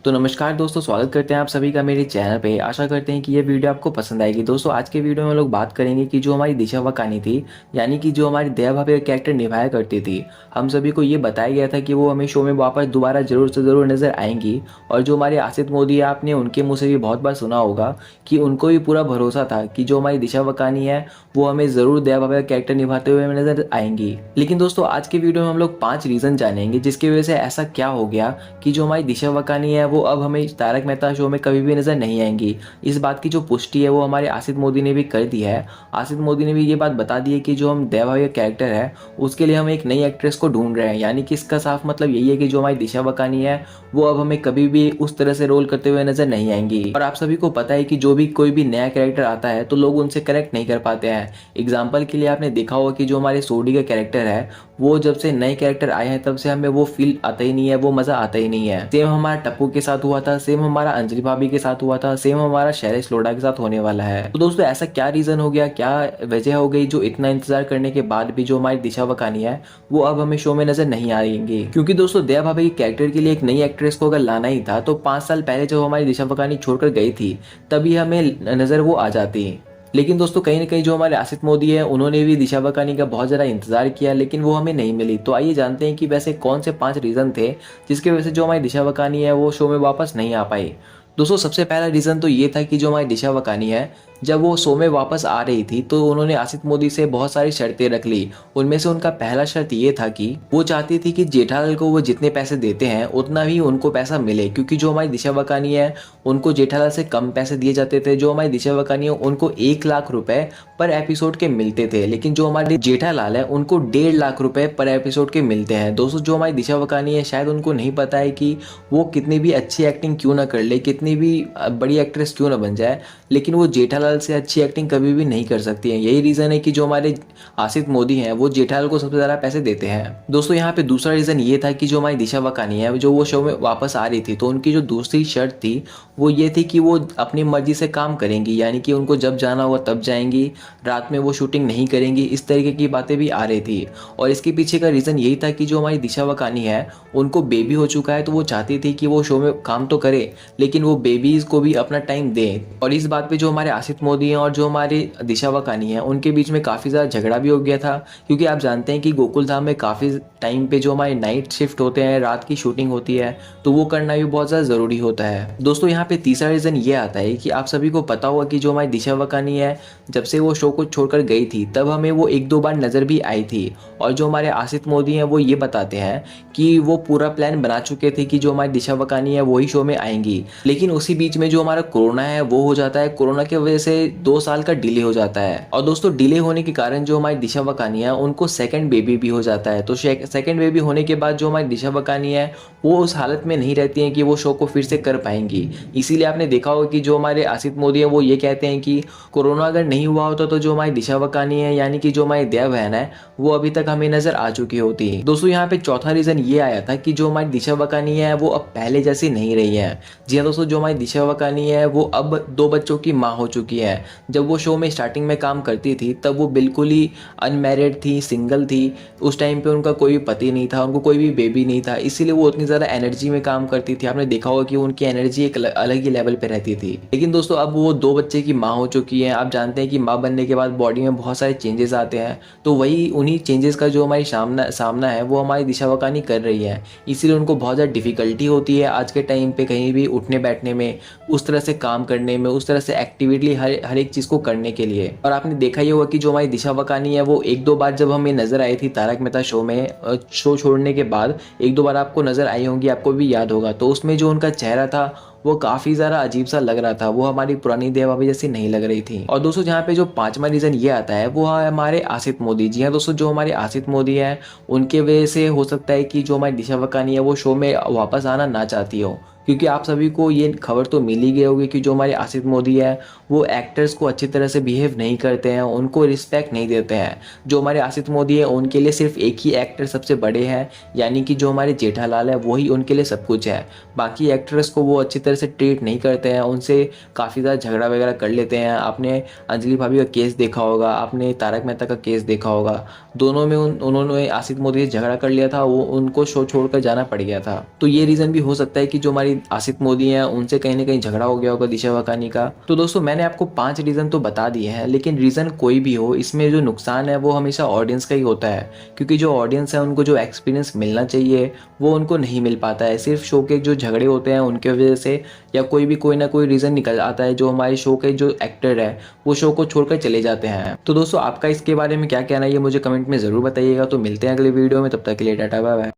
तो नमस्कार दोस्तों, स्वागत करते हैं आप सभी का मेरे चैनल पे। आशा करते हैं कि ये वीडियो आपको पसंद आएगी। दोस्तों आज के वीडियो में हम लोग बात करेंगे कि जो हमारी दिशा वकानी थी, यानी कि जो हमारी दया भाभी का कैरेक्टर निभाया करती थी, हम सभी को ये बताया गया था कि वो हमें शो में वापस दोबारा जरूर से ज़रूर नज़र आएंगी। और जो हमारे आसित मोदी है, आपने उनके मुँह से भी बहुत बार सुना होगा कि उनको भी पूरा भरोसा था कि जो हमारी दिशा वकानी है वो हमें ज़रूर दया भाभी का कैरेक्टर निभाते हुए हमें नज़र आएंगी। लेकिन दोस्तों आज के वीडियो में हम लोग 5 रीज़न जानेंगे जिसकी वजह से ऐसा क्या हो गया कि जो हमारी दिशा वकानी है वो अब हमें तारक मेहता शो में कभी भी नजर नहीं आएंगी। इस बात की जो पुष्टि है वो हमारे आसित मोदी ने भी कर दी है। आसित मोदी ने भी ये बात बता दी है कि जो हम दया भाभी का कैरेक्टर है उसके लिए हम एक नई एक्ट्रेस को ढूंढ रहे हैं। यानी कि इसका साफ मतलब यही है कि जो हमारी दिशा वकानी है वो अब हमें कभी भी उस तरह से रोल करते हुए नजर नहीं आएंगी। और आप सभी को पता है कि जो भी कोई भी नया कैरेक्टर आता है तो लोग उनसे कनेक्ट नहीं कर पाते हैं। एग्जाम्पल के लिए आपने देखा होगा कि जो हमारे सोडी का कैरेक्टर है वो जब से नए कैरेक्टर आए हैं तब से हमें वो फील आता ही नहीं है, वो मजा आता ही नहीं है। सेम हमारा टप्पू के साथ हुआ था, सेम हमारा अंजलि भाभी के साथ हुआ था, सेम हमारा शैलेश लोढ़ा के साथ होने वाला है। तो दोस्तों ऐसा क्या रीजन हो गया, क्या वजह हो गई जो इतना इंतजार करने के बाद भी जो हमारी दिशा वकानी है वो अब हमें शो में नजर नहीं आ रही? क्योंकि दोस्तों दया भाभी के कैरेक्टर के लिए एक नई एक्ट्रेस को अगर लाना ही था तो 5 साल पहले जब हमारी दिशा वकानी छोड़कर गई थी तभी हमें नजर वो आ जाती। लेकिन दोस्तों कहीं ना कहीं जो हमारे आसित मोदी है उन्होंने भी दिशा वकानी का बहुत ज़्यादा इंतजार किया लेकिन वो हमें नहीं मिली। तो आइए जानते हैं कि वैसे कौन से 5 रीज़न थे जिसकी वजह से जो हमारी दिशा वकानी है वो शो में वापस नहीं आ पाई। दोस्तों सबसे पहला रीज़न तो ये था कि जो हमारी दिशा वकानी है जब वो शो में वापस आ रही थी तो उन्होंने आसित मोदी से बहुत सारी शर्तें रख ली। उनमें से उनका पहला शर्त ये था कि वो चाहती थी कि जेठालाल को वो जितने पैसे देते हैं उतना ही उनको पैसा मिले, क्योंकि जो हमारी दिशा वकानी है उनको जेठालाल से कम पैसे दिए जाते थे। जो हमारी दिशा वकानी है उनको 1 लाख रुपए पर एपिसोड के मिलते थे, लेकिन जो हमारे जेठालाल है उनको 1.5 लाख रुपए पर एपिसोड के मिलते हैं। दोस्तों जो हमारी दिशा वकानी है शायद उनको नहीं पता है कि वो कितनी भी अच्छी एक्टिंग क्यों ना कर ले, कितनी भी बड़ी एक्ट्रेस क्यों ना बन जाए, लेकिन वो जेठालाल से अच्छी एक्टिंग कभी भी नहीं कर सकती है। यही रीज़न है कि जो हमारे आसित मोदी हैं वो जेठालाल को सबसे ज़्यादा पैसे देते हैं। दोस्तों यहाँ पे दूसरा रीज़न ये था कि जो हमारी दिशा वकानी है जो वो शो में वापस आ रही थी तो उनकी जो दूसरी शर्त थी वो ये थी कि वो अपनी मर्जी से काम करेंगी, यानी कि उनको जब जाना होगा तब जाएंगी, रात में वो शूटिंग नहीं करेंगी। इस तरीके की बातें भी आ रही थी। और इसके पीछे का रीज़न यही था कि जो हमारी दिशा वकानी है उनको बेबी हो चुका है तो वो चाहती थी कि वो शो में काम तो करे लेकिन वो बेबीज़ को भी अपना टाइम दे। और इस बात पे जो हमारे आसित मोदी हैं और जो हमारी दिशा वकानी है उनके बीच में काफ़ी ज़्यादा झगड़ा भी हो गया था, क्योंकि आप जानते हैं कि गोकुल धाम में काफ़ी टाइम पे जो हमारे नाइट शिफ्ट होते हैं, रात की शूटिंग होती है, तो वो करना भी बहुत ज़्यादा ज़रूरी होता है। दोस्तों यहाँ पे तीसरा रीज़न ये आता है कि आप सभी को पता होगा कि जो हमारी दिशा वकानी है जब से वो शो को छोड़कर गई थी तब हमें वो 1-2 बार नज़र भी आई थी। और जो हमारे आसित मोदी हैं वो ये बताते हैं कि वो पूरा प्लान बना चुके थे कि जो हमारी दिशा वकानी है वही शो में आएंगी, लेकिन उसी बीच में जो हमारा कोरोना है वो हो जाता है। कोरोना की वजह से 2 साल का डिले हो जाता है और दोस्तों डिले होने के कारण जो हमारी दिशा वकानी है उनको सेकंड बेबी भी हो जाता है। तो सेकंड बेबी होने के बाद जो हमारी दिशा वकानी है वो उस हालत में नहीं रहती हैं कि वो शो को फिर से कर पाएंगी। इसीलिए आपने देखा होगा कि जो हमारे आसित मोदी है वो ये कहते हैं कि कोरोना अगर नहीं हुआ होता तो जो हमारी दिशा वकानी है यानी कि जो हमारी दया बहन है वो अभी तक हमें नजर आ चुकी होती है। दोस्तों यहाँ पे चौथा रीजन ये आया था कि जो हमारी दिशा वकानी है वो अब पहले जैसी नहीं रही है। जी हाँ दोस्तों, जो हमारी दिशा वकानी है वो अब 2 बच्चों की माँ हो चुकी है। जब वो शो में स्टार्टिंग में काम करती थी तब वो बिल्कुल ही अनमैरिड थी, सिंगल थी। उस टाइम पे उनका कोई पति नहीं था, उनको कोई भी बेबी नहीं था, इसीलिए वो उतनी ज़्यादा एनर्जी में काम करती थी। आपने देखा होगा कि उनकी एनर्जी एक अलग ही लेवल पे रहती थी। लेकिन दोस्तों अब वो 2 बच्चे की माँ हो चुकी है। आप जानते हैं कि माँ बनने के बाद बॉडी में बहुत सारे चेंजेस आते हैं, तो वही उन्हीं चेंजेस का जो हमारी सामना है वो हमारी दिशा वकानी कर रही है। इसीलिए उनको बहुत ज़्यादा डिफिकल्टी होती है आज के टाइम पे कहीं भी उठने बैठने में, उस तरह से काम करने में, उस तरह से एक्टिविटी हर एक चीज़ को करने के लिए। और आपने देखा ही होगा कि जो हमारी दिशा वकानी है वो 1-2 बार जब हमें नजर आई थी तारक मेहता शो में, शो छोड़ने के बाद 1-2 बार आपको नजर आई होंगी, आपको भी याद होगा। तो उसमें जो उनका चेहरा था वो काफ़ी ज़्यादा अजीब सा लग रहा था, वो हमारी पुरानी दया भाभी जैसी नहीं लग रही थी। और दोस्तों जहाँ पे जो 5वां रीज़न ये आता है वो है हमारे आसित मोदी। जी हाँ दोस्तों, जो हमारे आसित मोदी है उनके वजह से हो सकता है कि जो हमारी दिशा वकानी है वो शो में वापस आना ना चाहती हो, क्योंकि आप सभी को ये खबर तो मिल ही गई होगी कि जो हमारे आसित मोदी है वो एक्टर्स को अच्छी तरह से बिहेव नहीं करते हैं, उनको रिस्पेक्ट नहीं देते हैं। जो हमारे आसित मोदी है उनके लिए सिर्फ एक ही एक्टर सबसे बड़े हैं, यानी कि जो हमारे जेठालाल है वही उनके लिए सब कुछ है। बाकी एक्टर्स को वो अच्छी तरह से ट्रीट नहीं करते हैं, उनसे काफ़ी ज़्यादा झगड़ा वगैरह कर लेते हैं। आपने अंजलि भाभी का केस देखा होगा, आपने तारक मेहता का केस देखा होगा, दोनों में उन्होंने आसित मोदी से झगड़ा कर लिया था, वो उनको शो छोड़कर जाना पड़ गया था। तो ये रीज़न भी हो सकता है कि जो हमारी हमारी आसिफ मोदी हैं उनसे कहीं ना कहीं झगड़ा हो गया होगा दिशा वाकानी का। तो दोस्तों मैंने आपको 5 रीज़न तो बता दिए हैं, लेकिन रीज़न कोई भी हो इसमें जो नुकसान है वो हमेशा ऑडियंस का ही होता है, क्योंकि जो ऑडियंस है उनको जो एक्सपीरियंस मिलना चाहिए वो उनको नहीं मिल पाता है। सिर्फ शो के जो झगड़े होते हैं उनके वजह से, या कोई ना कोई रीज़न निकल आता है जो हमारे शो के जो एक्टर है वो शो को छोड़कर चले जाते हैं। तो दोस्तों आपका इसके बारे में क्या कहना है ये मुझे कमेंट में ज़रूर बताइएगा। तो मिलते हैं अगले वीडियो में, तब तक के लिए टाटा बाय बाय।